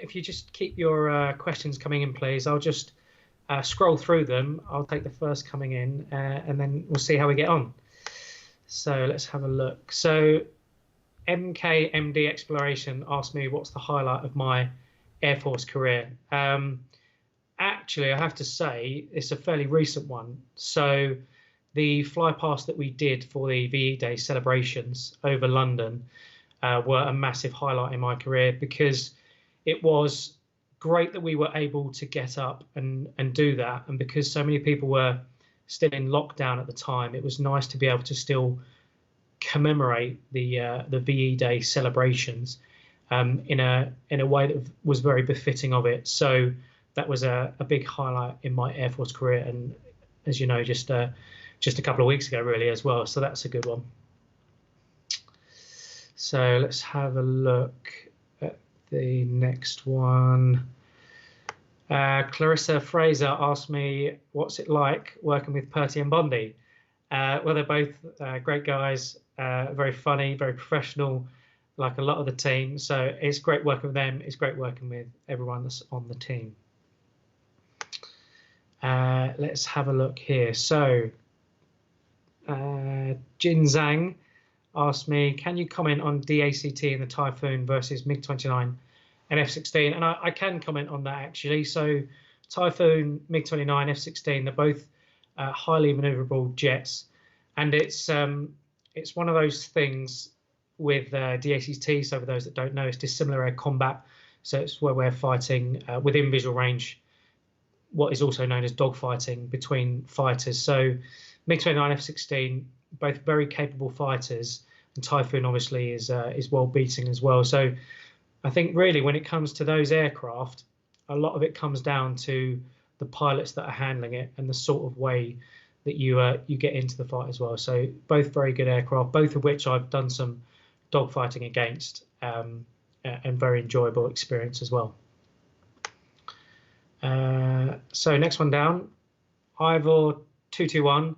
If you just keep your questions coming in, please. I'll just scroll through them. I'll take the first coming in, and then we'll see how we get on. So let's have a look. So MKMD Exploration asked me what's the highlight of my Air Force career. Actually, I have to say it's a fairly recent one. So the fly past that we did for the VE Day celebrations over London were a massive highlight in my career, because it was great that we were able to get up and do that. And because so many people were still in lockdown at the time, it was nice to be able to still commemorate the VE Day celebrations in a way that was very befitting of it. So that was a big highlight in my Air Force career, and as you know, just a couple of weeks ago really as well. So that's a good one. So let's have a look at the next one. Clarissa Fraser asked me, what's it like working with Perty and Bondi? Well, they're both great guys, very funny, very professional, like a lot of the team. So it's great working with them. It's great working with everyone that's on the team. Let's have a look here. So Jin Zhang asked me, can you comment on DACT in the Typhoon versus MiG-29 and F-16? And I can comment on that, actually. So Typhoon, MiG-29, F-16, they're both highly maneuverable jets. And it's one of those things with DACT, so for those that don't know, it's dissimilar air combat. So it's where we're fighting within visual range, what is also known as dogfighting between fighters. So MiG-29, F-16, both very capable fighters, and Typhoon obviously is world beating as well. So I think really when it comes to those aircraft, a lot of it comes down to the pilots that are handling it and the sort of way that you get into the fight as well. So both very good aircraft, both of which I've done some dogfighting against, and very enjoyable experience as well. So next one down, Ivor221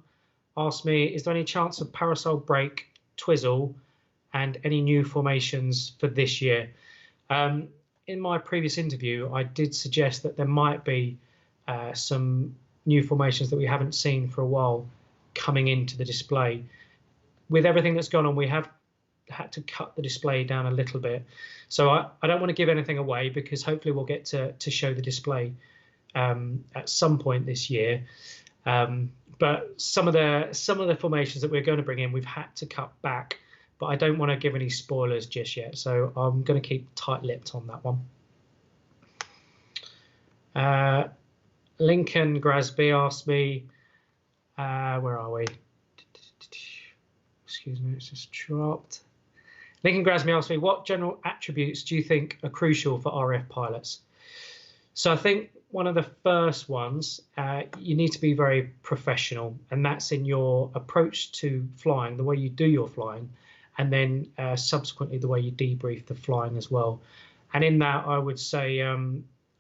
asked me, is there any chance of parasol break, twizzle, and any new formations for this year? In my previous interview, I did suggest that there might be some new formations that we haven't seen for a while coming into the display. With everything that's gone on, we have had to cut the display down a little bit. So I don't want to give anything away, because hopefully we'll get to show the display at some point this year. But some of the formations that we're going to bring in, we've had to cut back, but I don't want to give any spoilers just yet. So I'm going to keep tight-lipped on that one. Lincoln Grasby asked me, where are we? Excuse me, it's just dropped. Lincoln Grasby asked me, what general attributes do you think are crucial for RAF pilots? So I think one of the first ones, you need to be very professional, and that's in your approach to flying, the way you do your flying, and then subsequently the way you debrief the flying as well. And in that, I would say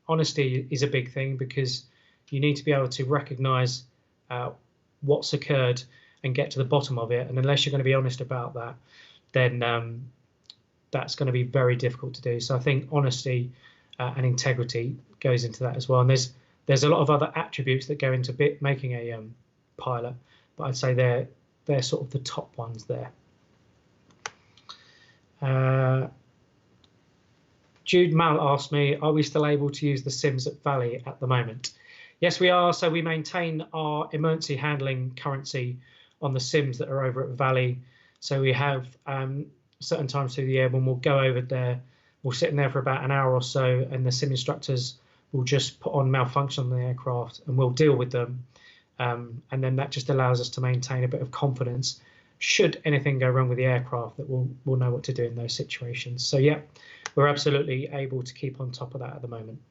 honesty is a big thing, because you need to be able to recognize what's occurred and get to the bottom of it. And unless you're going to be honest about that, then that's going to be very difficult to do. So I think honesty and integrity goes into that as well. And there's a lot of other attributes that go into making a pilot, but I'd say they're sort of the top ones there. Jude Mal asked me, are we still able to use the sims at Valley at the moment? Yes, we are. So we maintain our emergency handling currency on the sims that are over at Valley. So we have certain times through the year when we'll go over there, we'll sit in there for about an hour or so, and the sim instructors will just put on malfunction on the aircraft, and we'll deal with them. And then that just allows us to maintain a bit of confidence. Should anything go wrong with the aircraft, that we'll know what to do in those situations. So yeah, we're absolutely able to keep on top of that at the moment.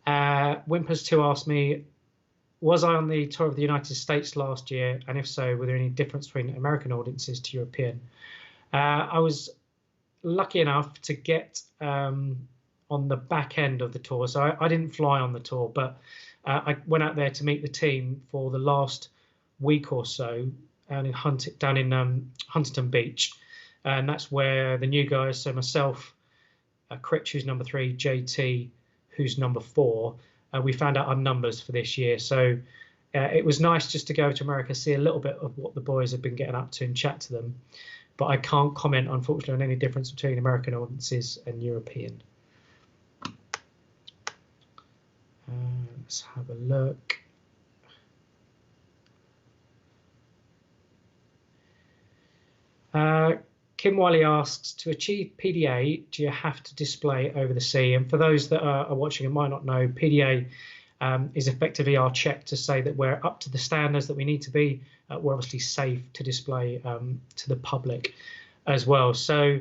Wimpers2 asked me, was I on the tour of the United States last year? And if so, were there any difference between American audiences to European? I was lucky enough to get on the back end of the tour. So I didn't fly on the tour, but I went out there to meet the team for the last week or so down in Huntington Beach. And that's where the new guys, so myself, Critch, who's number 3, JT, who's number 4. We found out our numbers for this year. So it was nice just to go to America, see a little bit of what the boys have been getting up to and chat to them. But I can't comment, unfortunately, on any difference between American audiences and European. Let's have a look. Kim Wiley asks, to achieve PDA, do you have to display over the sea? And for those that are watching and might not know, PDA is effectively our check to say that we're up to the standards that we need to be. We're obviously safe to display to the public as well. So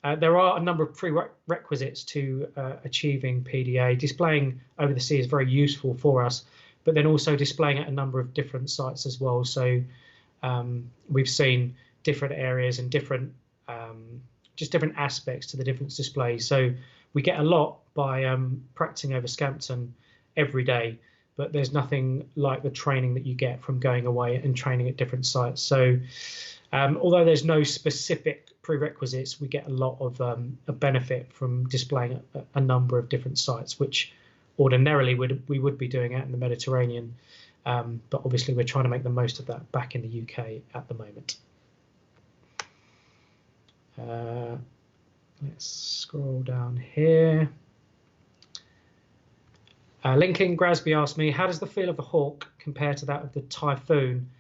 there are a number of prerequisites to achieving PDA. Displaying over the sea is very useful for us, but then also displaying at a number of different sites as well. So we've seen different areas and different just different aspects to the different displays. So we get a lot by practicing over Scampton every day, but there's nothing like the training that you get from going away and training at different sites. So although there's no specific prerequisites, we get a lot of a benefit from displaying a number of different sites, which ordinarily we would be doing out in the Mediterranean, but obviously we're trying to make the most of that back in the UK at the moment. Let's scroll down here. Lincoln Grasby asked me, how does the feel of the Hawk compare to that of the Typhoon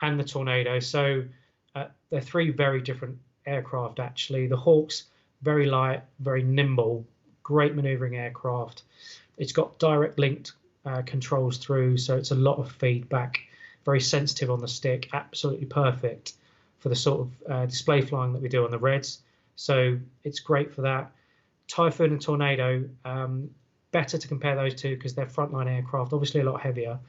and the Tornado? So they're 3 very different aircraft, actually. The Hawk's very light, very nimble, great maneuvering aircraft. It's got direct linked controls through, so it's a lot of feedback, very sensitive on the stick, absolutely perfect for the sort of display flying that we do on the Reds. So it's great for that. Typhoon and Tornado, better to compare those two because they're frontline aircraft, obviously a lot heavier.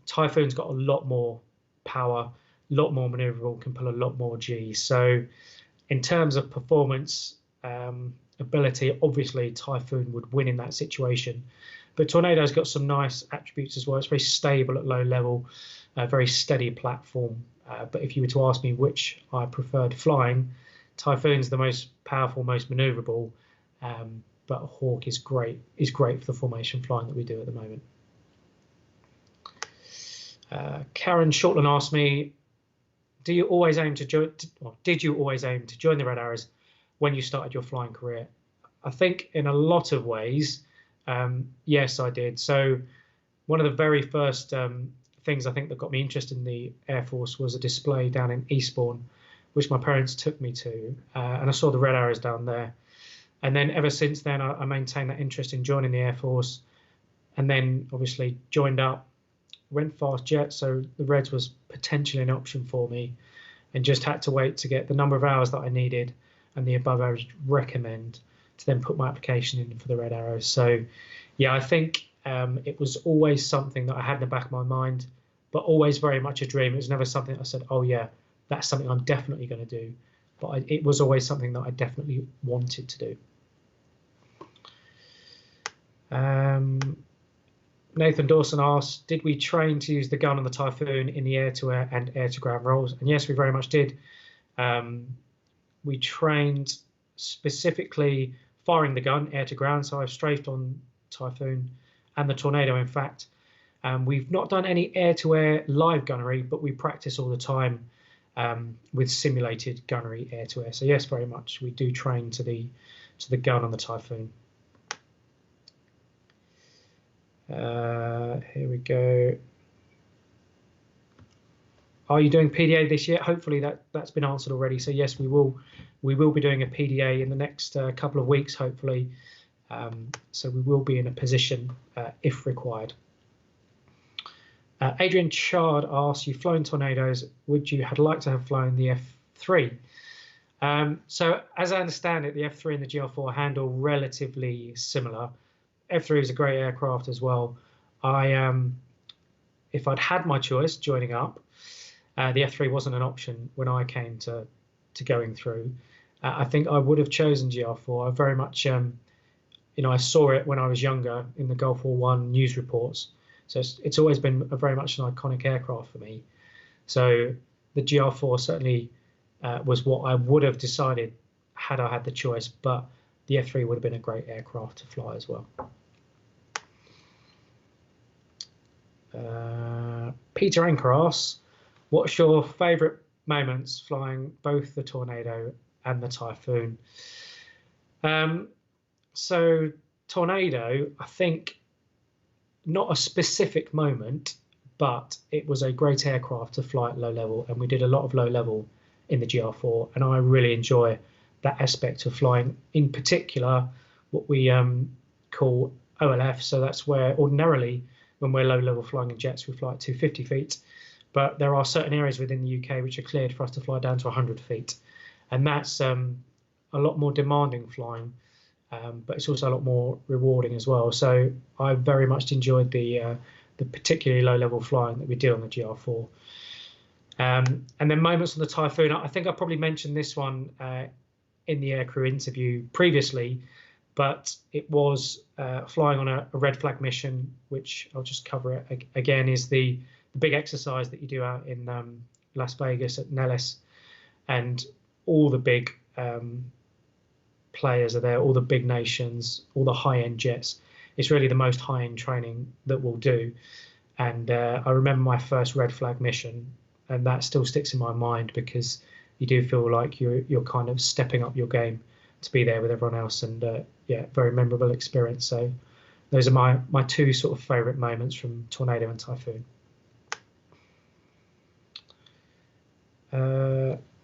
Typhoon's got a lot more power, a lot more maneuverable, can pull a lot more G. So in terms of performance ability, obviously Typhoon would win in that situation. But Tornado's got some nice attributes as well. It's very stable at low level, very steady platform. But if you were to ask me which I preferred flying, Typhoon's the most powerful, most maneuverable, but Hawk is great for the formation flying that we do at the moment. Karen Shortland asked me, did you always aim to join the Red Arrows when you started your flying career? I think in a lot of ways, yes, I did. So one of the very first things I think that got me interested in the Air Force was a display down in Eastbourne, which my parents took me to, and I saw the Red Arrows down there. And then ever since then, I maintained that interest in joining the Air Force, and then obviously joined up, went fast jet, so the Reds was potentially an option for me, and just had to wait to get the number of hours that I needed and the above average recommend to then put my application in for the Red Arrows. So yeah, I think it was always something that I had in the back of my mind, but always very much a dream. It was never something I said, oh yeah, that's something I'm definitely going to do. But it was always something that I definitely wanted to do. Nathan Dawson asked, did we train to use the gun on the Typhoon in the air-to-air and air-to-ground roles? And yes, we very much did. We trained specifically firing the gun air-to-ground, so I've strafed on Typhoon and the Tornado, in fact. We've not done any air-to-air live gunnery, but we practice all the time with simulated gunnery air-to-air. So yes, very much we do train to the gun on the Typhoon. Here we go. Are you doing PDA this year? Hopefully that's been answered already. So yes, we will be doing a PDA in the next couple of weeks, hopefully. So we will be in a position if required. Adrian Chard asks, you've flown Tornadoes, would you have liked to have flown the F3? So as I understand it, the F3 and the GR4 handle relatively similar. F3 is a great aircraft as well. If I'd had my choice joining up, the F3 wasn't an option when I came to going through. I think I would have chosen GR4. I very much, I saw it when I was younger in the Gulf War I news reports. So it's always been very much an iconic aircraft for me. So the GR4 certainly was what I would have decided had I had the choice. But the F3 would have been a great aircraft to fly as well. Peter Anchor asks, what's your favourite moments flying both the Tornado and the Typhoon? So Tornado, I think, not a specific moment, but it was a great aircraft to fly at low level, and we did a lot of low level in the GR4, and I really enjoy that aspect of flying, in particular what we call OLF. So that's where ordinarily when we're low level flying in jets, we fly at 250 feet, but there are certain areas within the UK which are cleared for us to fly down to 100 feet, and that's a lot more demanding flying, but it's also a lot more rewarding as well. So I very much enjoyed the particularly low level flying that we did on the GR4. And then moments on the Typhoon, I think I probably mentioned this one in the aircrew interview previously, but it was flying on a red flag mission, which I'll just cover it again, is the big exercise that you do out in Las Vegas at Nellis, and all the big players are there, all the big nations, all the high-end jets. It's really the most high-end training that we'll do. And I remember my first red flag mission, and that still sticks in my mind because you do feel like you're kind of stepping up your game to be there with everyone else. And yeah, very memorable experience. So those are my two sort of favourite moments from Tornado and Typhoon.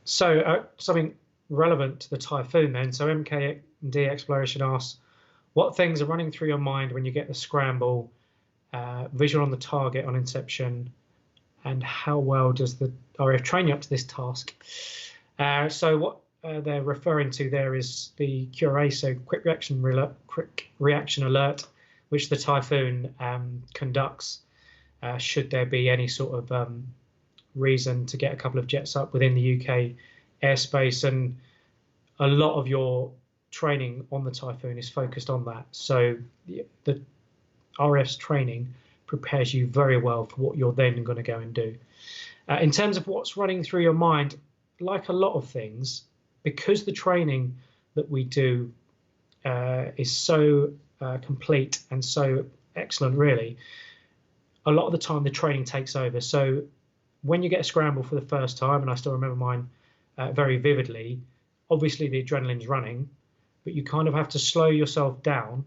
Something relevant to the Typhoon then. So MKD Exploration asks, what things are running through your mind when you get the scramble, visual on the target on inception, and how well does the RAF train you up to this task? So what they're referring to there is the QRA, so quick reaction alert, which the Typhoon conducts should there be any sort of reason to get a couple of jets up within the UK airspace. And a lot of your training on the Typhoon is focused on that. So the RF's training prepares you very well for what you're then going to go and do. In terms of what's running through your mind, like a lot of things, because the training that we do is so complete and so excellent, really, a lot of the time the training takes over. So when you get a scramble for the first time, and I still remember mine very vividly, obviously the adrenaline's running, but you kind of have to slow yourself down,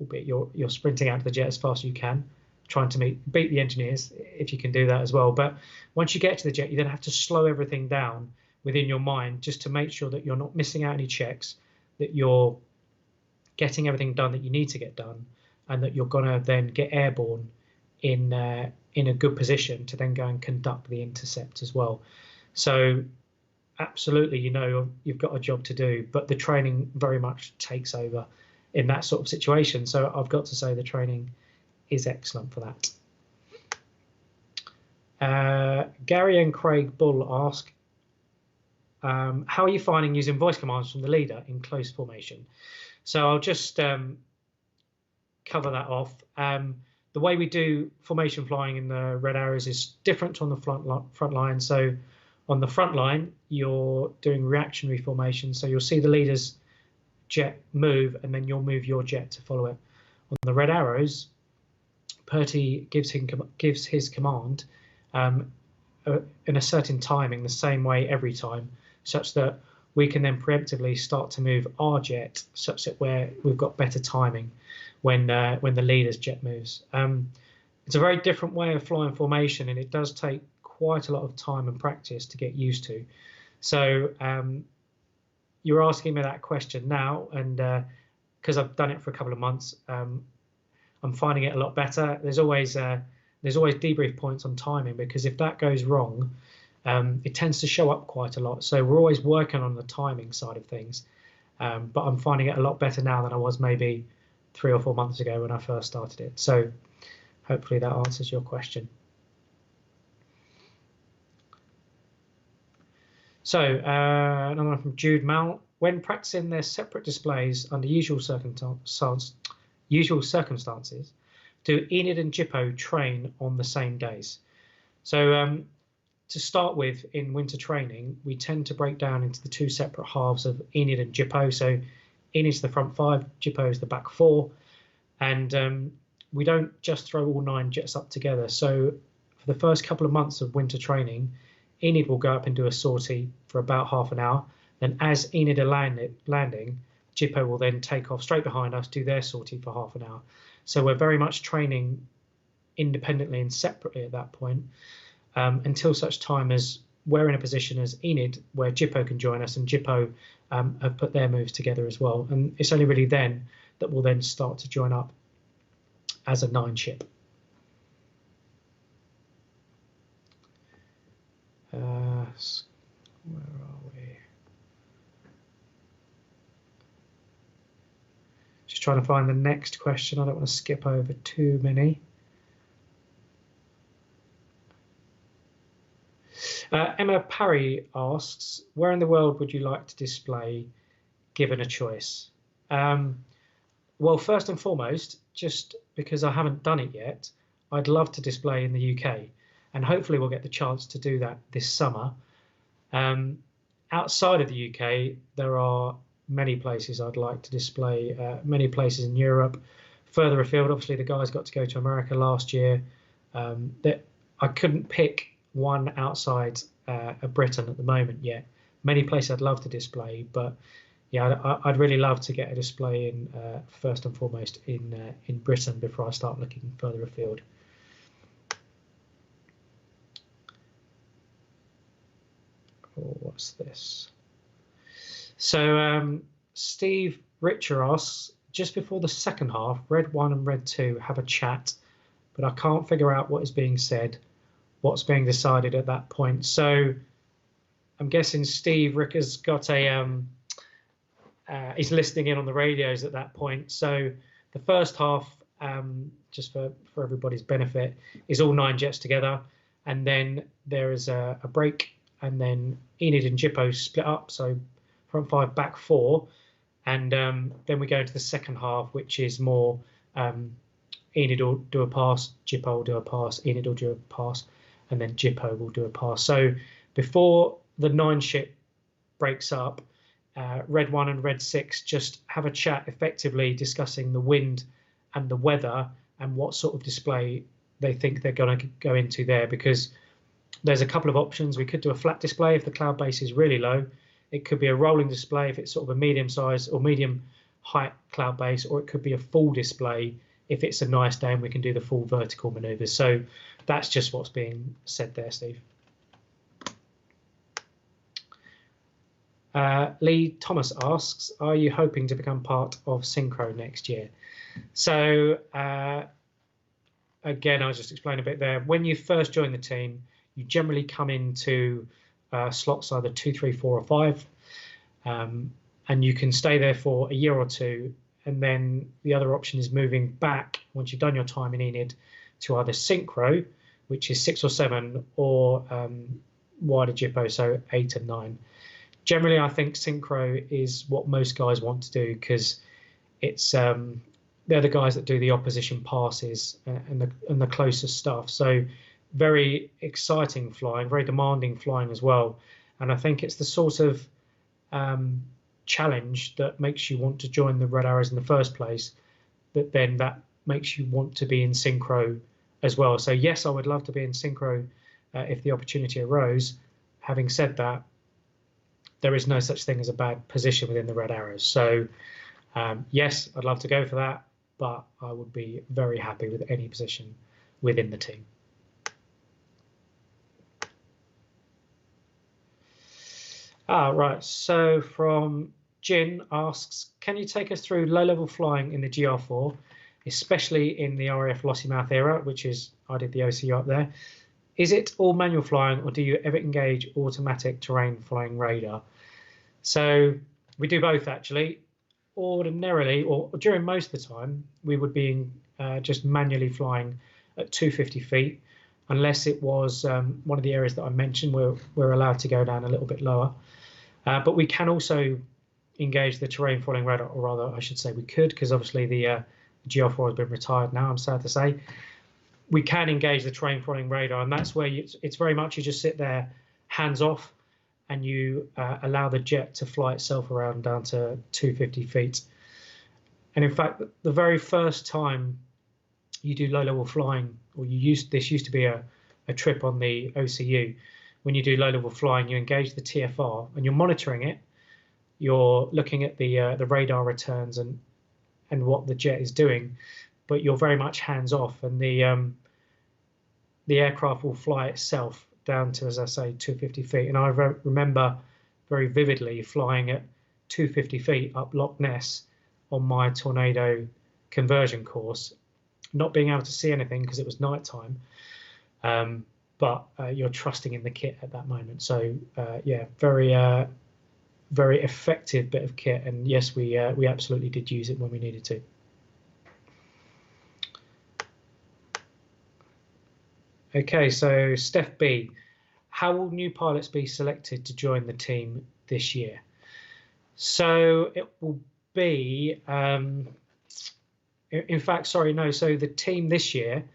albeit you're sprinting out to the jet as fast as you can, trying to beat the engineers if you can do that as well. But once you get to the jet, you then have to slow everything down within your mind just to make sure that you're not missing out any checks, that you're getting everything done that you need to get done, and that you're going to then get airborne in a good position to then go and conduct the intercept as well. So absolutely, you know, you've got a job to do, but the training very much takes over in that sort of situation. So I've got to say the training is excellent for that. Gary and Craig Bull ask, how are you finding using voice commands from the leader in close formation? So I'll just cover that off. The way we do formation flying in the Red Arrows is different on the front line. So on the front line, you're doing reactionary formation. So you'll see the leader's jet move, and then you'll move your jet to follow it. On the Red Arrows, Purdy gives his command in a certain timing, the same way every time, such that we can then preemptively start to move our jet such that we've got better timing when the leader's jet moves. It's a very different way of flying formation, and it does take quite a lot of time and practice to get used to. So you're asking me that question now, and because I've done it for a couple of months, I'm finding it a lot better. There's always debrief points on timing, because if that goes wrong, it tends to show up quite a lot. So we're always working on the timing side of things, but I'm finding it a lot better now than I was maybe 3 or 4 months ago when I first started it. So hopefully that answers your question. So another one from Jude Mal. When practicing their separate displays under usual circumstances, do Enid and Jippo train on the same days? So to start with, in winter training, we tend to break down into the two separate halves of Enid and Jippo. So Enid's the front 5, Jippo's the back 4, and we don't just throw all 9 jets up together. So for the first couple of months of winter training, Enid will go up and do a sortie for about half an hour. Then as Enid are landing, Jippo will then take off straight behind us, do their sortie for half an hour. So we're very much training independently and separately at that point, until such time as we're in a position as Enid where Jippo can join us, and Jippo have put their moves together as well. And it's only really then that we'll then start to join up as a 9 ship. Where are we? Just trying to find the next question. I don't want to skip over too many. Emma Parry asks, where in the world would you like to display given a choice? Well, first and foremost, just because I haven't done it yet, I'd love to display in the UK, and hopefully we'll get the chance to do that this summer. Outside of the UK, there are many places I'd like to display, many places in Europe. Further afield, obviously the guys got to go to America last year. That I couldn't pick one outside of Britain at the moment yet. Many places I'd love to display, but yeah, I'd really love to get a display in first and foremost in Britain before I start looking further afield. Oh, what's this? So Steve Richer asks, just before the second half, Red 1 and Red 2 have a chat, but I can't figure out what is being said, what's being decided at that point. So I'm guessing Steve Ricker's got a he's listening in on the radios at that point. So the first half, just for everybody's benefit, is all 9 jets together, and then there is a break, and then Enid and Jippo split up, so front 5, back 4, and then we go into the second half, which is more Enid will do a pass, Jippo will do a pass, Enid will do a pass, and then Jippo will do a pass. So before the 9 ship breaks up, Red 1 and Red 6 just have a chat, effectively discussing the wind and the weather and what sort of display they think they're going to go into there, because there's a couple of options. We could do a flat display if the cloud base is really low. It could be a rolling display if it's sort of a medium size or medium height cloud base, or it could be a full display if it's a nice day and we can do the full vertical maneuvers. So that's just what's being said there, Steve. Lee Thomas asks, are you hoping to become part of synchro next year? So again, I'll just explain a bit there. When you first join the team, you generally come into slots either 2, 3, 4, or 5, and you can stay there for a year or 2, and then the other option is moving back once you've done your time in Enid to either synchro, which is 6 or 7, or wider Jippo, so 8 and 9. Generally, I think synchro is what most guys want to do, because it's they're the guys that do the opposition passes and the closest stuff. So very exciting flying, very demanding flying as well. And I think it's the sort of challenge that makes you want to join the Red Arrows in the first place, but then that makes you want to be in synchro as well. So yes, I would love to be in synchro if the opportunity arose. Having said that, there is no such thing as a bad position within the Red Arrows. So yes, I'd love to go for that, but I would be very happy with any position within the team. Right, so from Jin asks, can you take us through low-level flying in the GR4, especially in the RAF Lossiemouth era, which is, I did the OCU up there. Is it all manual flying, or do you ever engage automatic terrain flying radar? So we do both, actually. Ordinarily, or during most of the time, we would be just manually flying at 250 feet, unless it was one of the areas that I mentioned where we're allowed to go down a little bit lower. But we can also engage the terrain following radar, or rather, I should say we could, because obviously the GR4 has been retired now, I'm sad to say. We can engage the terrain following radar, and that's where it's very much you just sit there hands off, and you allow the jet to fly itself around down to 250 feet. And in fact, the very first time you do low-level flying, or this used to be a trip on the OCU. When you do low-level flying, you engage the TFR and you're monitoring it. You're looking at the radar returns and what the jet is doing, but you're very much hands-off, and the aircraft will fly itself down to, as I say, 250 feet. And I remember very vividly flying at 250 feet up Loch Ness on my Tornado conversion course, not being able to see anything because it was nighttime, but you're trusting in the kit at that moment. So yeah, very effective bit of kit, and yes, we absolutely did use it when we needed to. Okay, so Steph B, how will new pilots be selected to join the team this year? So it will be, in fact, sorry, no. So the team this year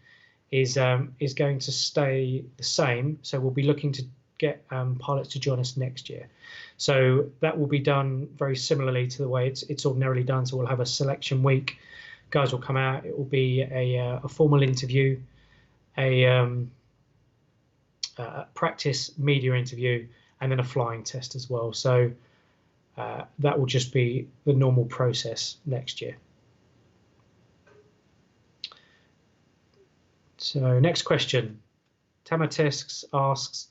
is going to stay the same. So we'll be looking to get pilots to join us next year. So that will be done very similarly to the way it's ordinarily done. So we'll have a selection week. Guys will come out. It will be a formal interview, a practice media interview, and then a flying test as well. So that will just be the normal process next year. So next question, Tamatisks asks,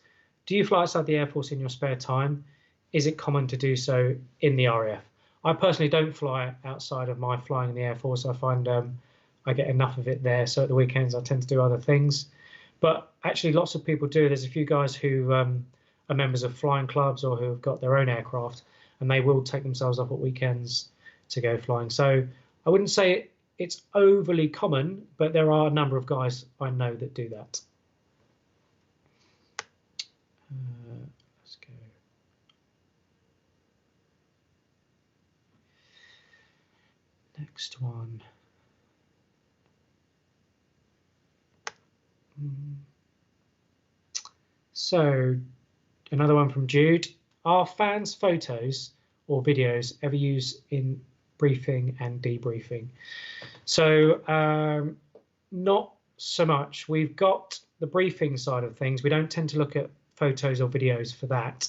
do you fly outside the Air Force in your spare time? Is it common to do so in the RAF? I personally don't fly outside of my flying in the Air Force. I find I get enough of it there. So at the weekends I tend to do other things. But actually lots of people do. There's a few guys who are members of flying clubs or who have got their own aircraft, and they will take themselves off at weekends to go flying. So I wouldn't say it's overly common, but there are a number of guys I know that do that. Let's go. Next one. So another one from Jude. Are fans' photos or videos ever used in briefing and debriefing? So not so much. We've got the briefing side of things. We don't tend to look at photos or videos for that.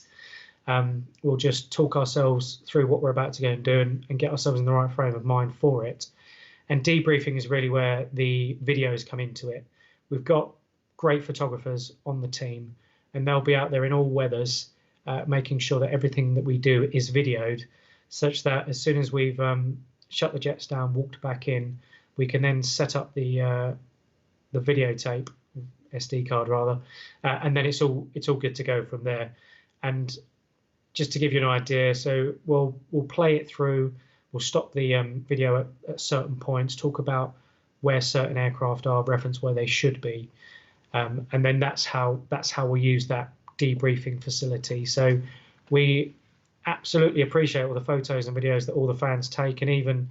We'll just talk ourselves through what we're about to go and do and get ourselves in the right frame of mind for it. And debriefing is really where the videos come into it. We've got great photographers on the team, and they'll be out there in all weathers, making sure that everything that we do is videoed, such that as soon as we've shut the jets down, walked back in, we can then set up the videotape, SD card rather, and then it's all good to go from there. And just to give you an idea, so we'll play it through, we'll stop the video at certain points, talk about where certain aircraft are, reference where they should be, and then that's how we use that debriefing facility. So we absolutely appreciate all the photos and videos that all the fans take, and even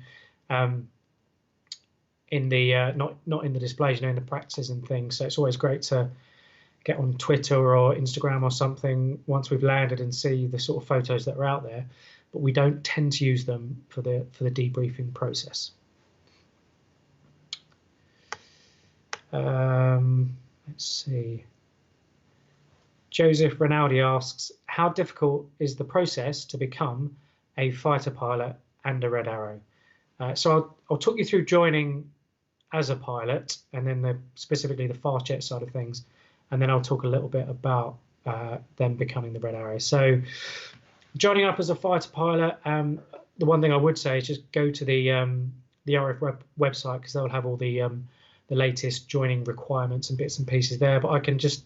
in the not in the displays, in the practices and things. So it's always great to get on Twitter or Instagram or something once we've landed and see the sort of photos that are out there, but we don't tend to use them for the debriefing process. Let's see. Joseph Rinaldi asks, how difficult is the process to become a fighter pilot and a Red Arrow? So I'll talk you through joining as a pilot, and then specifically the fast jet side of things, and then I'll talk a little bit about them becoming the Red Arrow. So joining up as a fighter pilot, the one thing I would say is just go to the RF website, because they'll have all the latest joining requirements and bits and pieces there. But I can just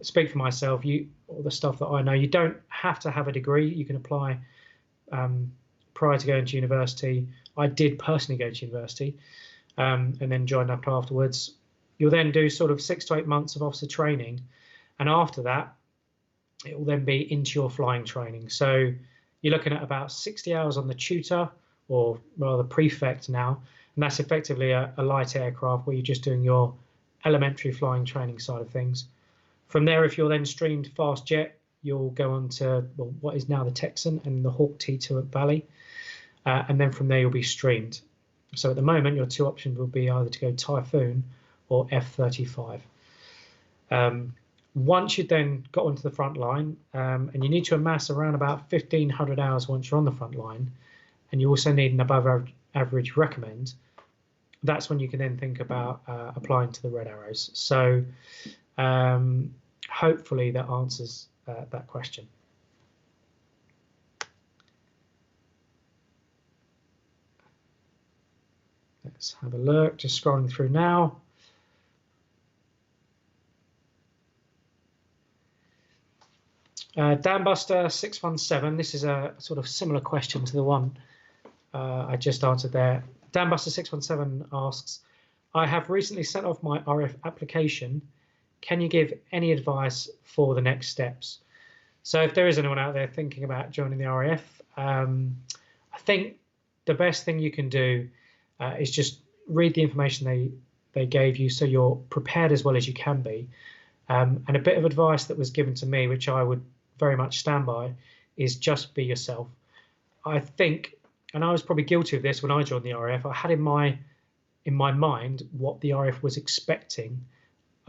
speak for myself. All the stuff that I know, you don't have to have a degree. You can apply prior to going to university. I did personally go to university and then joined up afterwards. You'll then do sort of 6 to 8 months of officer training, and after that it will then be into your flying training. So you're looking at about 60 hours on the tutor, or rather prefect now, and that's effectively a light aircraft where you're just doing your elementary flying training side of things. From there, if you're then streamed fast jet, you'll go on to what is now the Texan and the Hawk T2 at Bally, and then from there you'll be streamed. So at the moment, your two options will be either to go Typhoon or F-35. Once you've then got onto the front line, and you need to amass around about 1,500 hours once you're on the front line, and you also need an above average recommend, that's when you can then think about applying to the red arrows. So hopefully that answers that question. Let's have a look, just scrolling through now. Danbuster 617, this is a sort of similar question to the one I just answered there. Danbuster 617 asks, I have recently sent off my RF application. Can you give any advice for the next steps? So if there is anyone out there thinking about joining the RAF, I think the best thing you can do is just read the information they gave you so you're prepared as well as you can be. And a bit of advice that was given to me, which I would very much stand by, is just be yourself. I think, and I was probably guilty of this when I joined the RAF, I had in my mind what the RAF was expecting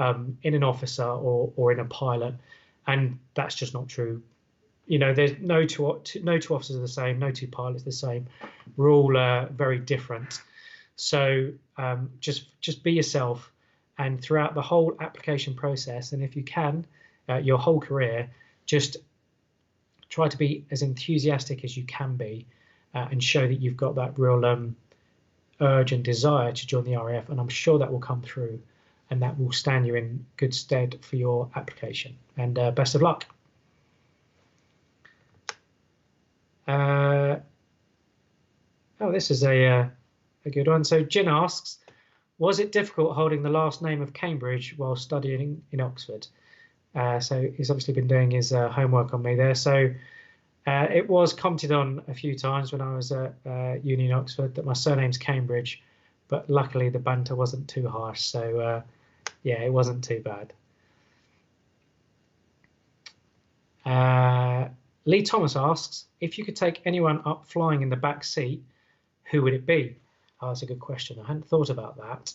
in an officer or in a pilot, and that's just not true. You know, there's no two officers are the same, no two pilots are the same. We're all very different. So just be yourself, and throughout the whole application process, and if you can, your whole career, just try to be as enthusiastic as you can be, and show that you've got that real urge and desire to join the RAF, and I'm sure that will come through, and that will stand you in good stead for your application. And best of luck. Oh, this is a good one. So Jin asks, was it difficult holding the last name of Cambridge while studying in Oxford? So he's obviously been doing his homework on me there. So it was commented on a few times when I was at uni in Oxford that my surname's Cambridge, but luckily the banter wasn't too harsh. So yeah, it wasn't too bad. Lee Thomas asks, if you could take anyone up flying in the back seat, who would it be? Oh, that's a good question. I hadn't thought about that.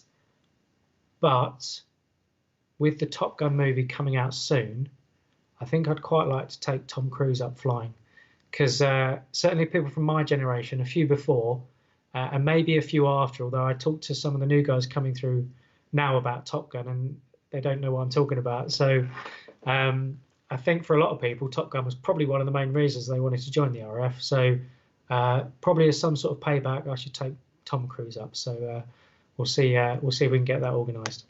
But with the Top Gun movie coming out soon, I think I'd quite like to take Tom Cruise up flying, because certainly people from my generation, a few before, and maybe a few after, although I talked to some of the new guys coming through now about Top Gun, and they don't know what I'm talking about. So I think for a lot of people, Top Gun was probably one of the main reasons they wanted to join the RAF. So probably as some sort of payback, I should take Tom Cruise up. So we'll see if we can get that organised.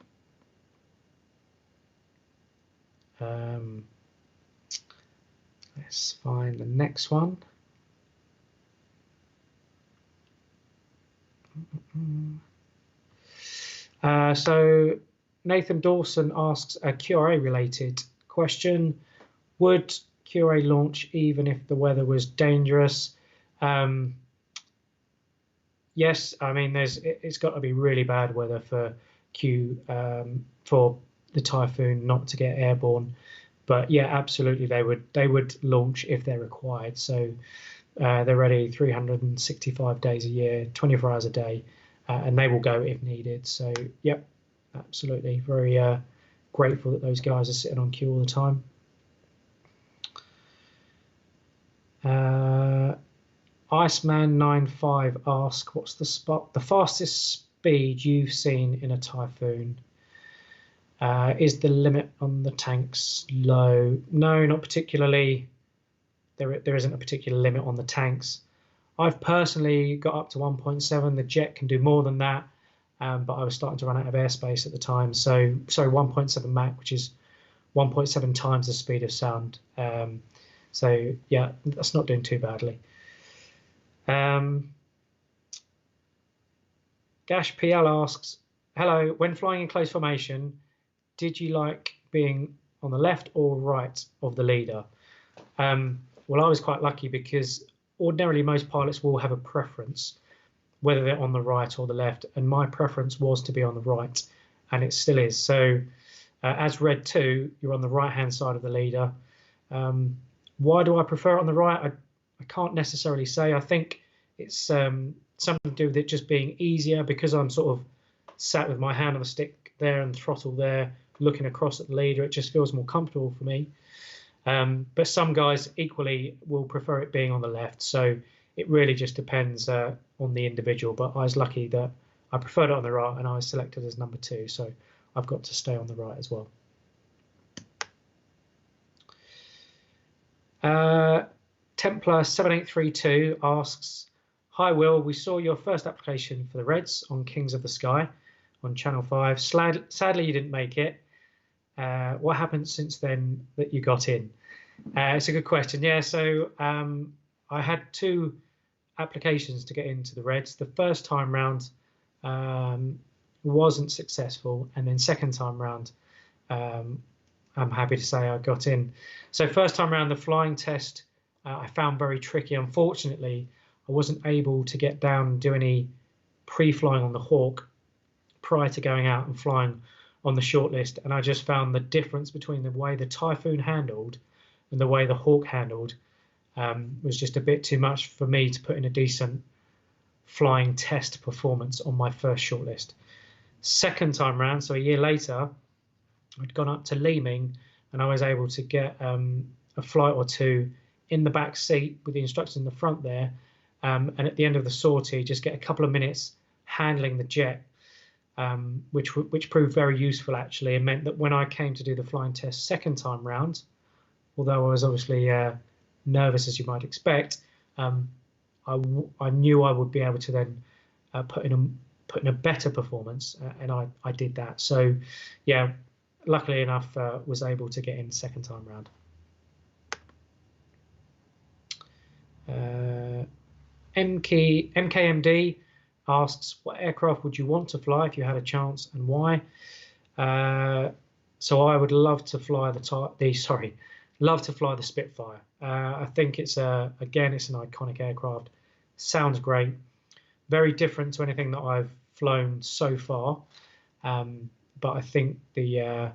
Let's find the next one. So Nathan Dawson asks a QRA related question. Would QRA launch even if the weather was dangerous? Yes, I mean it's got to be really bad weather for for the Typhoon not to get airborne. But yeah, absolutely they would launch if they're required. So they're ready 365 days a year, 24 hours a day, and they will go if needed. So yep, absolutely. Very grateful that those guys are sitting on queue all the time. Iceman95 asks, what's the fastest speed you've seen in a Typhoon? Is the limit on the tanks low? No, not particularly. There isn't a particular limit on the tanks. I've personally got up to 1.7. The jet can do more than that, but I was starting to run out of airspace at the time. So, sorry, 1.7 Mach, which is 1.7 times the speed of sound. So, yeah, that's not doing too badly. Gash PL asks, hello, when flying in close formation, did you like being on the left or right of the leader? Well, I was quite lucky because ordinarily most pilots will have a preference, whether they're on the right or the left, and my preference was to be on the right, and it still is. So as Red 2, you're on the right-hand side of the leader. Why do I prefer it on the right? I can't necessarily say. I think it's something to do with it just being easier because I'm sort of sat with my hand on the stick there and throttle there, looking across at the leader. It just feels more comfortable for me. But some guys equally will prefer it being on the left. So it really just depends on the individual. But I was lucky that I preferred it on the right and I was selected as number 2. So I've got to stay on the right as well. Templar 7832 asks, "Hi Will, we saw your first application for the Reds on Kings of the Sky on Channel 5. Sadly, you didn't make it. What happened since then that you got in?" It's a good question. Yeah, so I had 2 applications to get into the Reds. The first time round wasn't successful, and then second time round, I'm happy to say I got in. So first time around, the flying test I found very tricky. Unfortunately, I wasn't able to get down and do any pre-flying on the Hawk prior to going out and flying on the shortlist, and I just found the difference between the way the Typhoon handled and the way the Hawk handled was just a bit too much for me to put in a decent flying test performance on my first shortlist. Second time round, so a year later, I'd gone up to Leeming and I was able to get a flight or 2 in the back seat with the instructors in the front there, and at the end of the sortie just get a couple of minutes handling the jet, which proved very useful actually, and meant that when I came to do the flying test second time round, although I was obviously nervous as you might expect, I knew I would be able to then put in a better performance, and I did that. So yeah, luckily enough, was able to get in second time round. MKMD asks, "What aircraft would you want to fly if you had a chance, and why?" So I would love to fly love to fly the Spitfire. I think it's again, it's an iconic aircraft. Sounds great. Very different to anything that I've flown so far. But I think the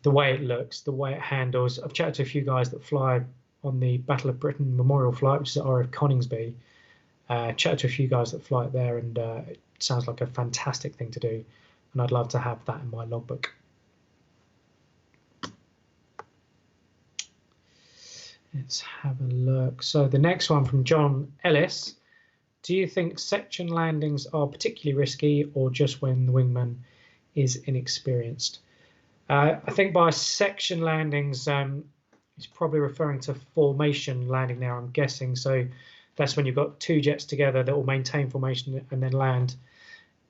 way it looks, the way it handles. I've chatted to a few guys that fly on the Battle of Britain Memorial flight, which is at RF Coningsby. Chatted to a few guys that fly it there, and it sounds like a fantastic thing to do, and I'd love to have that in my logbook. Let's have a look. So the next one from John Ellis: "Do you think section landings are particularly risky, or just when the wingman is inexperienced?" I think by section landings, he's probably referring to formation landing there, I'm guessing. So that's when you've got 2 jets together that will maintain formation and then land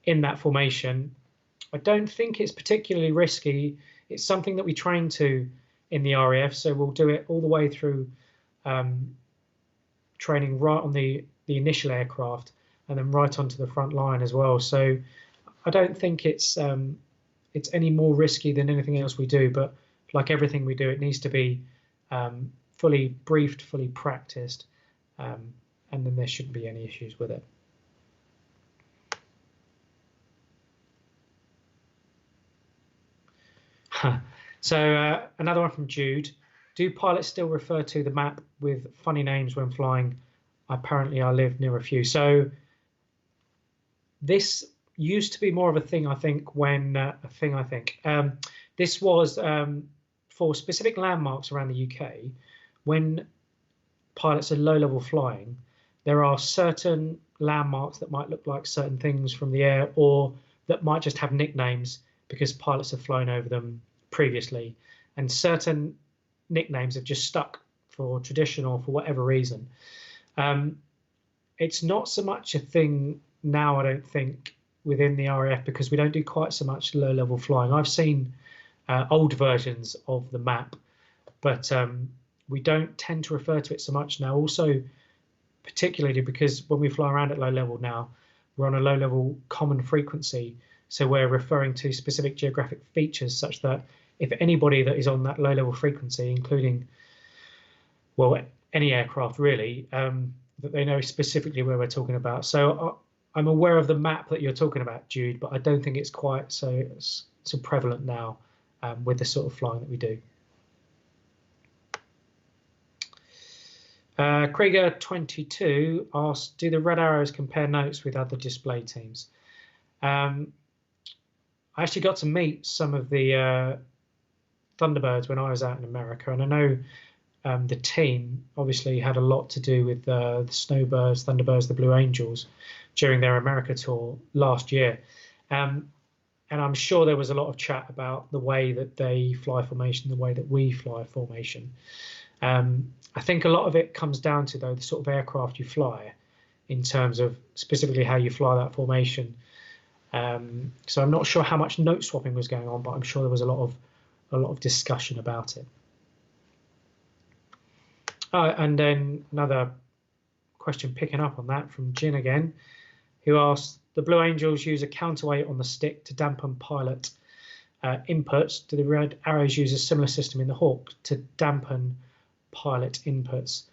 in that formation. I don't think it's particularly risky. It's something that we train to in the RAF, so we'll do it all the way through training right on the initial aircraft and then right onto the front line as well. So I don't think it's any more risky than anything else we do, but like everything we do, it needs to be fully briefed, fully practiced, and then there shouldn't be any issues with it. So another one from Jude: "Do pilots still refer to the map with funny names when flying? Apparently I live near a few." So this used to be more of a thing, I think, when this was for specific landmarks around the UK. When pilots are low-level flying, there are certain landmarks that might look like certain things from the air, or that might just have nicknames because pilots have flown over them previously, and certain nicknames have just stuck for tradition or for whatever reason. It's not so much a thing now, I don't think, within the RAF, because we don't do quite so much low-level flying. I've seen old versions of the map, but we don't tend to refer to it so much now. Also, particularly because when we fly around at low level now, we're on a low-level common frequency, so we're referring to specific geographic features, such that if anybody that is on that low-level frequency, including, well, any aircraft really, that they know specifically where we're talking about. So I'm aware of the map that you're talking about, Jude, but I don't think it's quite so prevalent now with the sort of flying that we do. Krieger22 asked, do the Red Arrows compare notes with other display teams? I actually got to meet some of the Thunderbirds when I was out in America, and I know the team obviously had a lot to do with the Snowbirds, Thunderbirds, the Blue Angels during their America tour last year. And I'm sure there was a lot of chat about the way that they fly formation, the way that we fly formation. I think a lot of it comes down to, though, the sort of aircraft you fly in terms of specifically how you fly that formation. So I'm not sure how much note swapping was going on, but I'm sure there was a lot of discussion about it. And then another question picking up on that from Jin again, who asked, the Blue Angels use a counterweight on the stick to dampen pilot inputs. Do the Red Arrows use a similar system in the Hawk to dampen pilot inputs?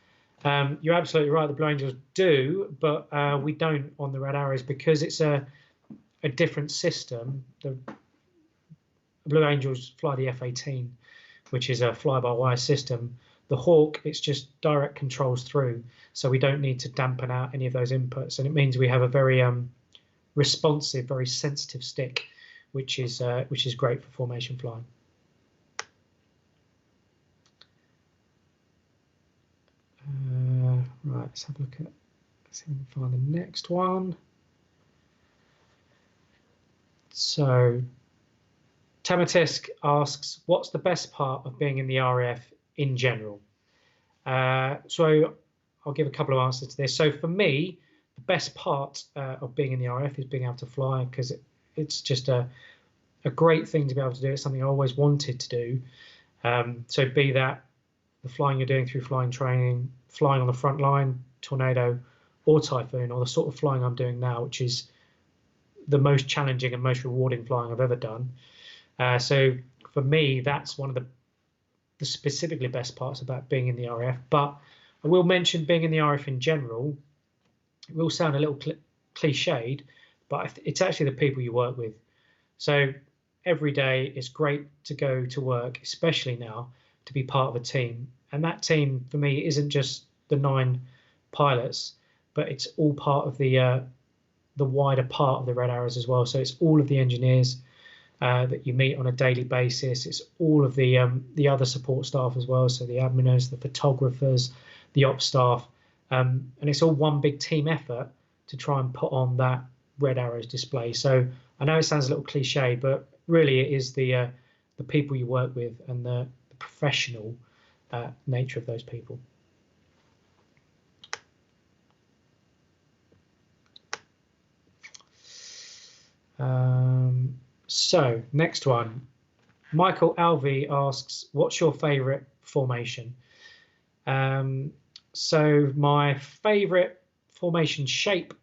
You're absolutely right, the Blue Angels do, but we don't on the Red Arrows because it's a different system. The Blue Angels fly the F-18, which is a fly-by-wire system. The Hawk, it's just direct controls through, so we don't need to dampen out any of those inputs, and it means we have a very responsive, very sensitive stick, which is great for formation flying. Right, let's have a look at. Let's see if we can find the next one. So, Tamatisk asks, "What's the best part of being in the RAF in general?" So, I'll give a couple of answers to this. So, for me, the best part of being in the RAF is being able to fly, because it's just a great thing to be able to do. It's something I always wanted to do. So be that the flying you're doing through flying training, flying on the front line, Tornado or Typhoon, or the sort of flying I'm doing now, which is the most challenging and most rewarding flying I've ever done. So for me, that's one of the specifically best parts about being in the RAF. But I will mention being in the RAF in general. It will sound a little cliched, but it's actually the people you work with. So every day it's great to go to work, especially now, to be part of a team. And that team for me isn't just the 9 pilots, but it's all part of the wider part of the Red Arrows as well. So it's all of the engineers that you meet on a daily basis. It's all of the other support staff as well. So the adminers, the photographers, the ops staff. And it's all one big team effort to try and put on that Red Arrows display. So I know it sounds a little cliche, but really it is the people you work with and the professional nature of those people. So next one, Michael Alvey asks, what's your favorite formation? So my favorite formation shape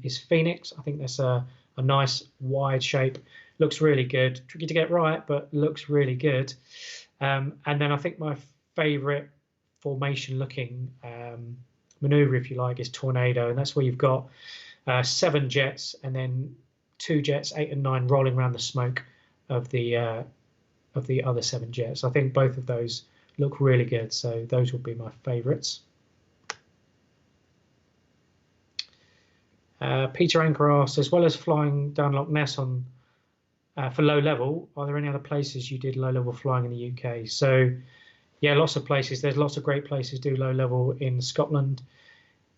is Phoenix. I think that's a nice wide shape. Looks really good. Tricky to get right, but looks really good. And then I think my favorite formation looking maneuver, if you like, is Tornado. And that's where you've got 7 jets and then 2 jets, 8 and 9, rolling around the smoke of the other 7 jets. I think both of those look really good, so those would be my favorites. Peter Anchor asks, as well as flying down Loch Ness on for low level, are there any other places you did low level flying in the UK? So yeah, lots of places. There's lots of great places to do low level in Scotland,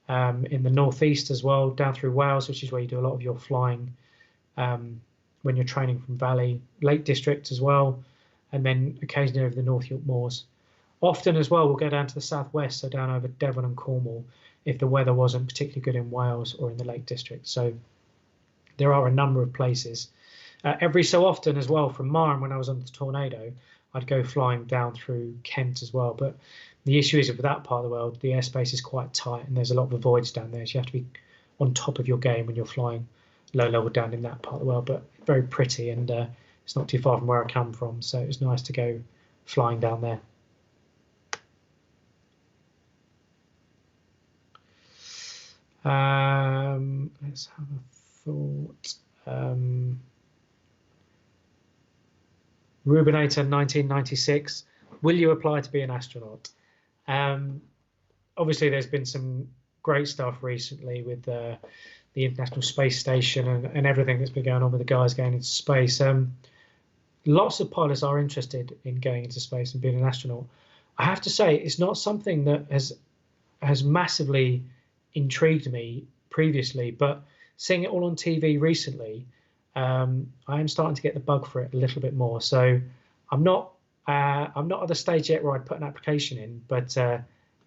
in the northeast as well, down through Wales, which is where you do a lot of your flying when you're training from Valley, Lake District as well, and then occasionally over the North York Moors. Often as well, we'll go down to the southwest, so down over Devon and Cornwall, if the weather wasn't particularly good in Wales or in the Lake District. So there are a number of places. Every so often as well, from Marham, when I was on the Tornado, I'd go flying down through Kent as well. But the issue is with that part of the world, the airspace is quite tight and there's a lot of voids down there. So you have to be on top of your game when you're flying low level down in that part of the world. But very pretty, and it's not too far from where I come from. So it's nice to go flying down there. Let's have a thought. Rubinator 1996, will you apply to be an astronaut? obviously there's been some great stuff recently with the International Space Station and everything that's been going on with the guys going into space. Lots of pilots are interested in going into space and being an astronaut. I have to say, it's not something that has massively intrigued me previously, but seeing it all on TV recently, I am starting to get the bug for it a little bit more. So I'm not at the stage yet where I'd put an application in, but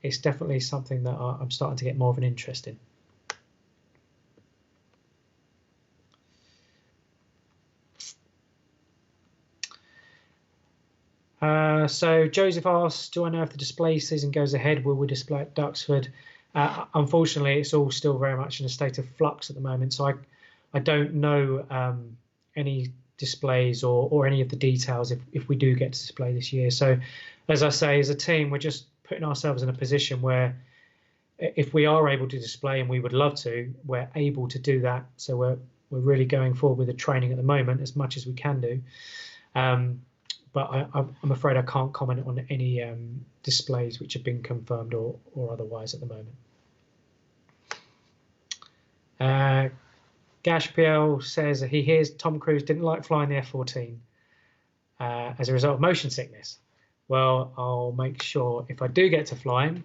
it's definitely something that I'm starting to get more of an interest in. So Joseph asks, do I know if the display season goes ahead? Will we display at Duxford? Unfortunately, it's all still very much in a state of flux at the moment, so I don't know any displays or any of the details if we do get to display this year. So as I say, as a team, we're just putting ourselves in a position where if we are able to display, and we would love to, we're able to do that. So we're really going forward with the training at the moment as much as we can do. But I'm afraid I can't comment on any displays which have been confirmed or otherwise at the moment. Gash PL says that he hears Tom Cruise didn't like flying the F-14 as a result of motion sickness. Well, I'll make sure if I do get to fly him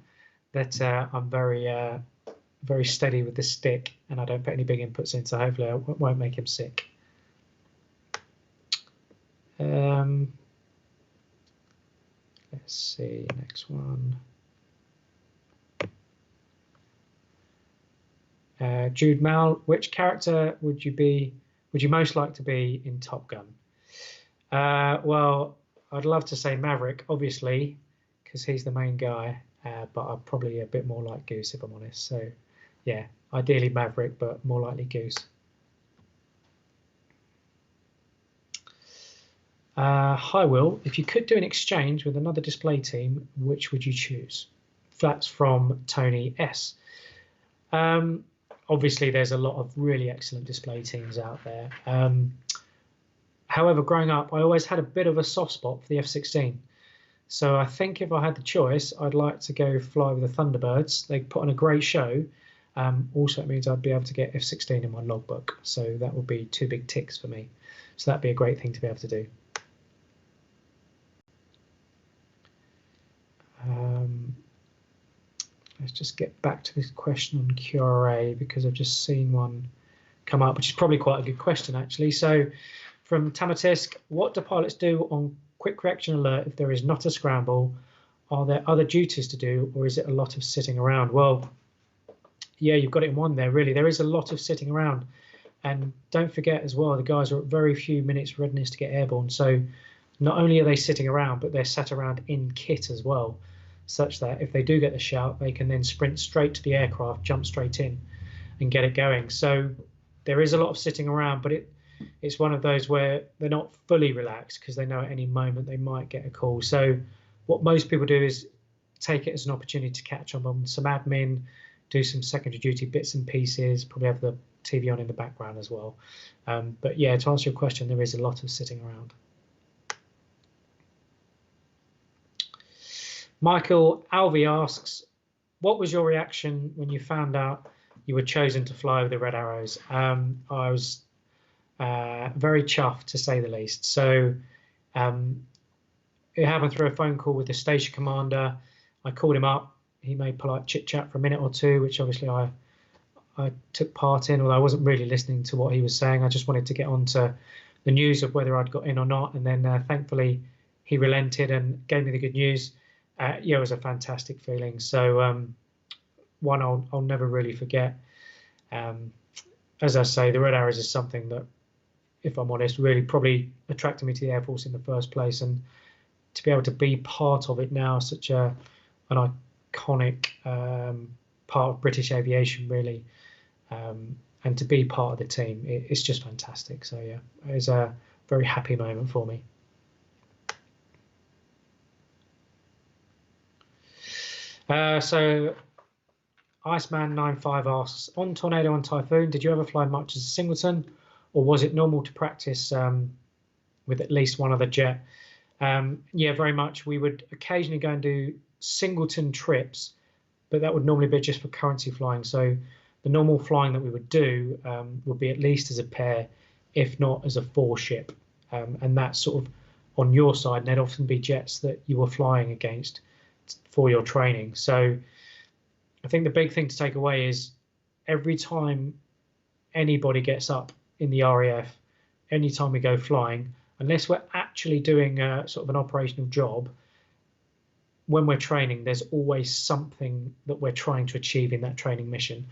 that I'm very steady with the stick and I don't put any big inputs in, so hopefully I won't make him sick. Let's see, next one. Jude Mal, which character would you most like to be in Top Gun? Well, I'd love to say Maverick, obviously, because he's the main guy, but I'm probably a bit more like Goose, if I'm honest. So, yeah, ideally Maverick, but more likely Goose. Hi, Will. If you could do an exchange with another display team, which would you choose? That's from Tony S. Obviously, there's a lot of really excellent display teams out there. However, growing up, I always had a bit of a soft spot for the F-16. So I think if I had the choice, I'd like to go fly with the Thunderbirds. They put on a great show. Also, it means I'd be able to get F-16 in my logbook. So that would be 2 big ticks for me. So that'd be a great thing to be able to do. Let's just get back to this question on QRA because I've just seen one come up, which is probably quite a good question, actually. So from Tamatisk, what do pilots do on quick correction alert if there is not a scramble? Are there other duties to do, or is it a lot of sitting around? Well, yeah, you've got it in one there, really. There is a lot of sitting around. And don't forget as well, the guys are at very few minutes readiness to get airborne. So not only are they sitting around, but they're sat around in kit as well, such that if they do get the shout, they can then sprint straight to the aircraft, jump straight in and get it going. So there is a lot of sitting around, but it's one of those where they're not fully relaxed because they know at any moment they might get a call. So what most people do is take it as an opportunity to catch up on some admin, do some secondary duty bits and pieces, probably have the TV on in the background as well. But yeah, to answer your question, there is a lot of sitting around. Michael Alvey asks, what was your reaction when you found out you were chosen to fly with the Red Arrows? I was very chuffed, to say the least. So it happened through a phone call with the station commander. I called him up. He made polite chit chat for a minute or two, which obviously I took part in, although I wasn't really listening to what he was saying. I just wanted to get on to the news of whether I'd got in or not. And then thankfully he relented and gave me the good news. Yeah, it was a fantastic feeling. So one I'll never really forget. As I say, the Red Arrows is something that, if I'm honest, really probably attracted me to the Air Force in the first place. And to be able to be part of it now, such an iconic part of British aviation, really, and to be part of the team, it's just fantastic. So yeah, it was a very happy moment for me. So Iceman95 asks, on Tornado and Typhoon, did you ever fly much as a singleton, or was it normal to practice with at least one other jet? Yeah, very much. We would occasionally go and do singleton trips, but that would normally be just for currency flying. So the normal flying that we would do would be at least as a pair, if not as a 4-ship. And that's sort of on your side, and they'd often be jets that you were flying against for your training. So I think the big thing to take away is every time anybody gets up in the RAF, anytime we go flying, unless we're actually doing a sort of an operational job, when we're training, there's always something that we're trying to achieve in that training mission.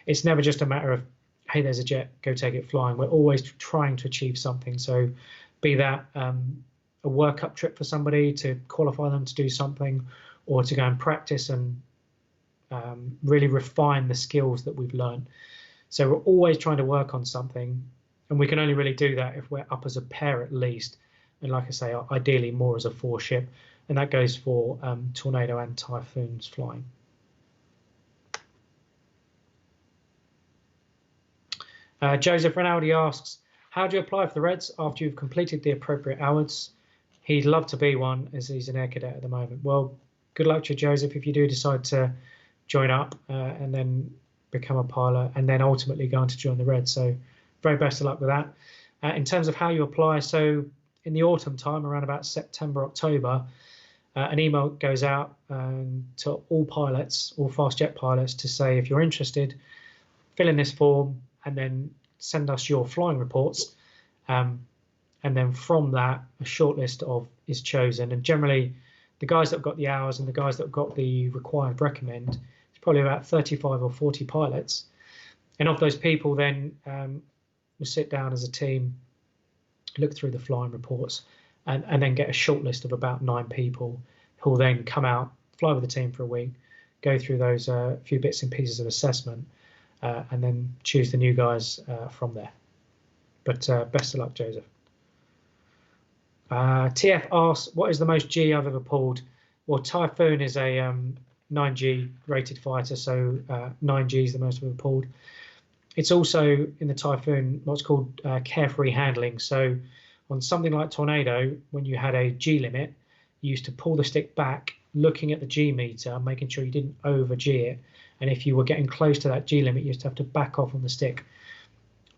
It's never just a matter of, hey, there's a jet, go take it flying. We're always trying to achieve something. So be that a workup trip for somebody to qualify them to do something, or to go and practice and really refine the skills that we've learned. So we're always trying to work on something, and we can only really do that if we're up as a pair at least. And like I say, ideally more as a 4-ship. And that goes for Tornado and Typhoons flying. Joseph Rinaldi asks, how do you apply for the Reds after you've completed the appropriate hours? He'd love to be one, as he's an air cadet at the moment. Well, good luck to you, Joseph, if you do decide to join up and then become a pilot, and then ultimately go on to join the Reds. So very best of luck with that. In terms of how you apply, so in the autumn time, around about September, October, an email goes out to all pilots, all fast jet pilots, to say if you're interested, fill in this form and then send us your flying reports. And then from that, a short list is chosen. And generally, the guys that have got the hours and the guys that have got the required recommend, it's probably about 35 or 40 pilots. And of those people, then we'll sit down as a team, look through the flying reports, and then get a short list of about 9 people who will then come out, fly with the team for a week, go through those few bits and pieces of assessment, and then choose the new guys from there. But best of luck, Joseph. TF asks, what is the most G I've ever pulled? Well, Typhoon is a 9G rated fighter, so 9G is the most I've ever pulled. It's also in the Typhoon what's called carefree handling. So on something like Tornado, when you had a G-limit, you used to pull the stick back, looking at the G meter, making sure you didn't over G it. And if you were getting close to that G-limit, you used to have to back off on the stick.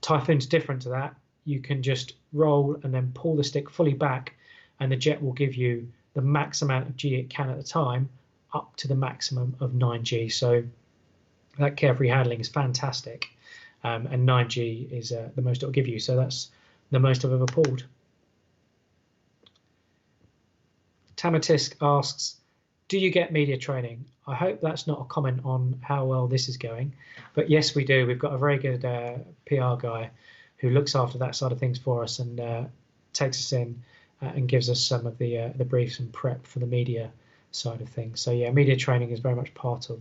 Typhoon's different to that. You can just roll and then pull the stick fully back, and the jet will give you the max amount of G it can at the time, up to the maximum of 9G. So that carefree handling is fantastic. And 9G is the most it'll give you. So that's the most I've ever pulled. Tamatisk asks, do you get media training? I hope that's not a comment on how well this is going, but yes, we do. We've got a very good PR guy who looks after that side of things for us, and takes us in and gives us some of the briefs and prep for the media side of things. So yeah, media training is very much part of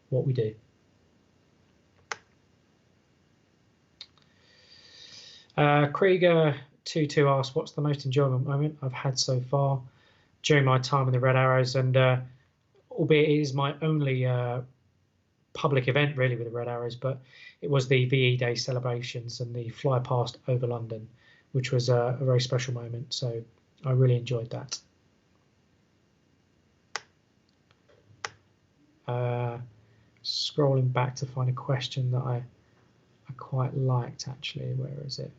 what we do. Krieger22 asks, what's the most enjoyable moment I've had so far during my time in the Red Arrows? And albeit it is my only public event really with the Red Arrows, but it was the VE Day celebrations and the fly past over London, which was a very special moment. So I really enjoyed that. Scrolling back to find a question that I quite liked, actually. Where is it?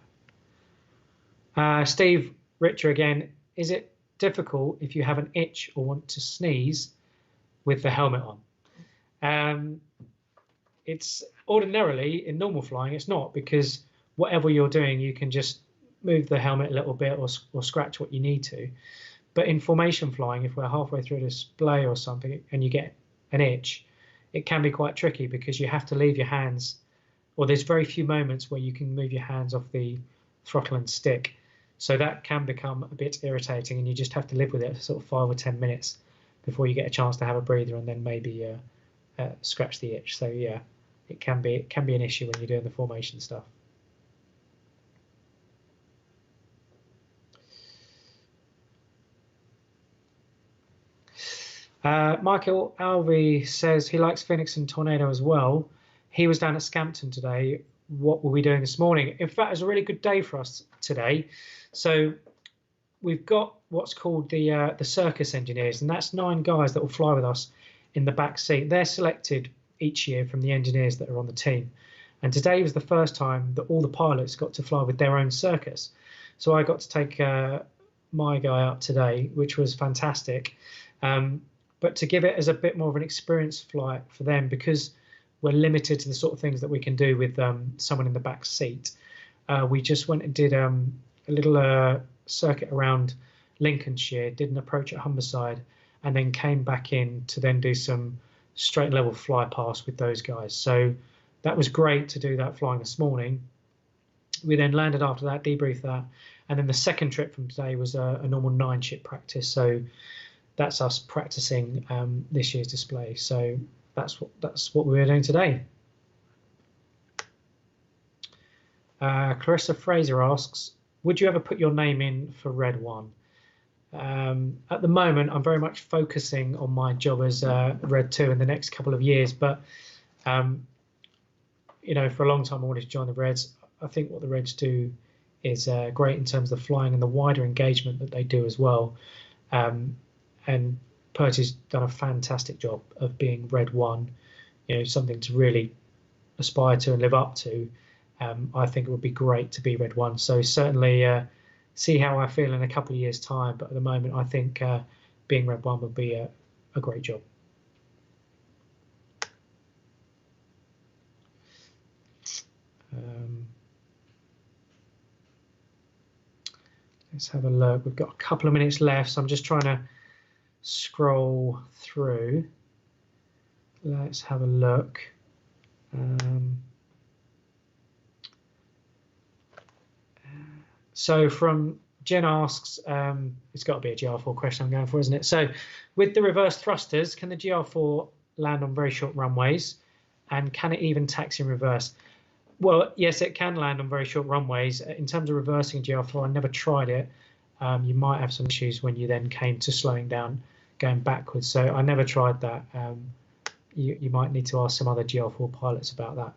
Steve Richer again. Is it difficult if you have an itch or want to sneeze with the helmet on? It's ordinarily in normal flying, it's not, because whatever you're doing, you can just move the helmet a little bit or scratch what you need to. But in formation flying, if we're halfway through a display or something and you get an itch, it can be quite tricky because you have to leave your hands, or there's very few moments where you can move your hands off the throttle and stick. So that can become a bit irritating, and you just have to live with it for sort of 5 or 10 minutes before you get a chance to have a breather and then maybe scratch the itch. So yeah, it can be an issue when you're doing the formation stuff. Michael Alvey says he likes Phoenix and Tornado as well. He was down at Scampton today. What were we doing this morning? In fact, it was a really good day for us today. So we've got what's called the circus engineers, and that's 9 guys that will fly with us in the back seat. They're selected each year from the engineers that are on the team. And today was the first time that all the pilots got to fly with their own circus. So I got to take my guy up today, which was fantastic. But to give it as a bit more of an experienced flight for them, because we're limited to the sort of things that we can do with someone in the back seat, we just went and did a little circuit around Lincolnshire, did an approach at Humberside, and then came back in to then do some straight and level fly past with those guys. So that was great to do that flying this morning. We then landed after that, debriefed that, and then the second trip from today was a normal 9-ship practice. So that's us practicing this year's display. So that's what we were doing today. Clarissa Fraser asks, would you ever put your name in for Red 1? At the moment, I'm very much focusing on my job as Red 2 in the next couple of years. But, you know, for a long time, I wanted to join the Reds. I think what the Reds do is great in terms of the flying and the wider engagement that they do as well. And Perty's done a fantastic job of being Red 1, you know, something to really aspire to and live up to. I think it would be great to be Red 1. So certainly see how I feel in a couple of years' time. But at the moment, I think being Red 1 would be a great job. Let's have a look. We've got a couple of minutes left, so I'm just trying to scroll through. Let's have a look. So from Jen asks, it's got to be a GR4 question I'm going for, isn't it? So with the reverse thrusters, can the GR4 land on very short runways, and can it even taxi in reverse? Well, yes, it can land on very short runways. In terms of reversing a GR4, I never tried it. You might have some issues when you then came to slowing down, going backwards. So I never tried that. You might need to ask some other GR4 pilots about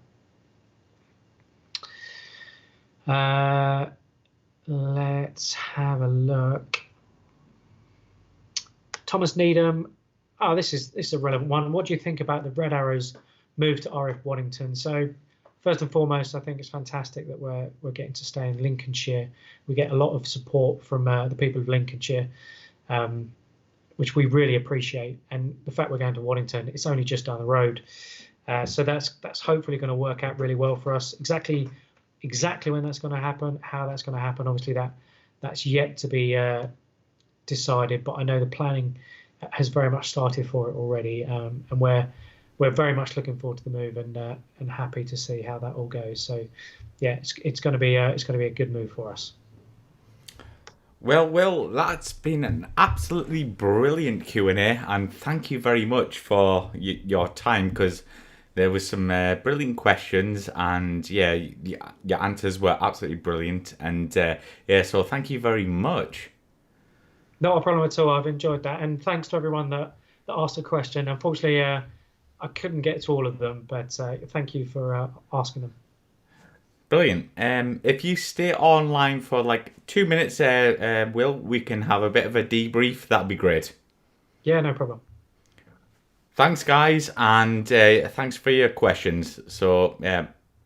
that. Let's have a look. Thomas Needham. Oh, this is a relevant one. What do you think about the Red Arrows move to RF Waddington? So first and foremost, I think it's fantastic that we're getting to stay in Lincolnshire. We get a lot of support from the people of Lincolnshire, which we really appreciate. And the fact we're going to Waddington, it's only just down the road. So that's hopefully going to work out really well for us. Exactly when that's going to happen, how that's going to happen, obviously that's yet to be decided. But I know the planning has very much started for it already, and we're very much looking forward to the move and happy to see how that all goes. So, yeah, it's going to be a good move for us. Well, Will, that's been an absolutely brilliant Q&A, and thank you very much for your time, because there was some brilliant questions, and yeah, your answers were absolutely brilliant, and so thank you very much. Not a problem at all. I've enjoyed that, and thanks to everyone that asked a question. Unfortunately, I couldn't get to all of them, but thank you for asking them. Brilliant. If you stay online for like 2 minutes, Will, we can have a bit of a debrief. That'd be great. Yeah, no problem. Thanks, guys, and thanks for your questions. So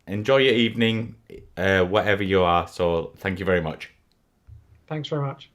enjoy your evening, wherever you are. So thank you very much. Thanks very much.